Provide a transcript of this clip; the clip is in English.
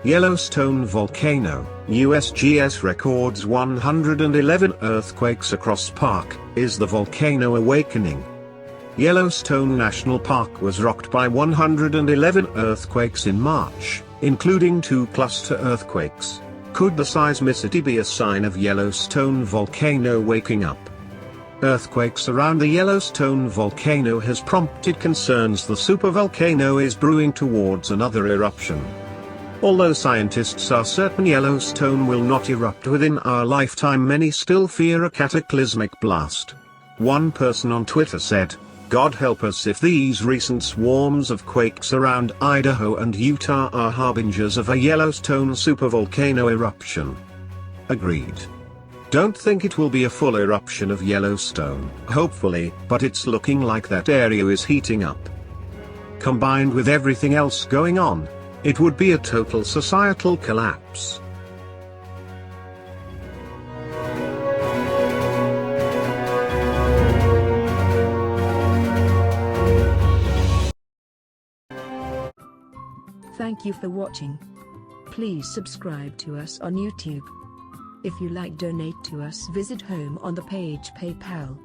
Yellowstone volcano, USGS records 111 earthquakes across park, is the volcano awakening. Yellowstone National Park was rocked by 111 earthquakes in March, including 2 cluster earthquakes. Could the seismicity be a sign of Yellowstone volcano waking up? Earthquakes around the Yellowstone volcano has prompted concerns the supervolcano is brewing towards another eruption. Although scientists are certain Yellowstone will not erupt within our lifetime, many still fear a cataclysmic blast. One person on Twitter said, "God help us if these recent swarms of quakes around Idaho and Utah are harbingers of a Yellowstone supervolcano eruption." Agreed. Don't think it will be a full eruption of Yellowstone, hopefully, but it's looking like that area is heating up. Combined with everything else going on, it would be a total societal collapse. Thank you for watching. Please subscribe to us on YouTube. If you like, donate to us, visit home on the page PayPal.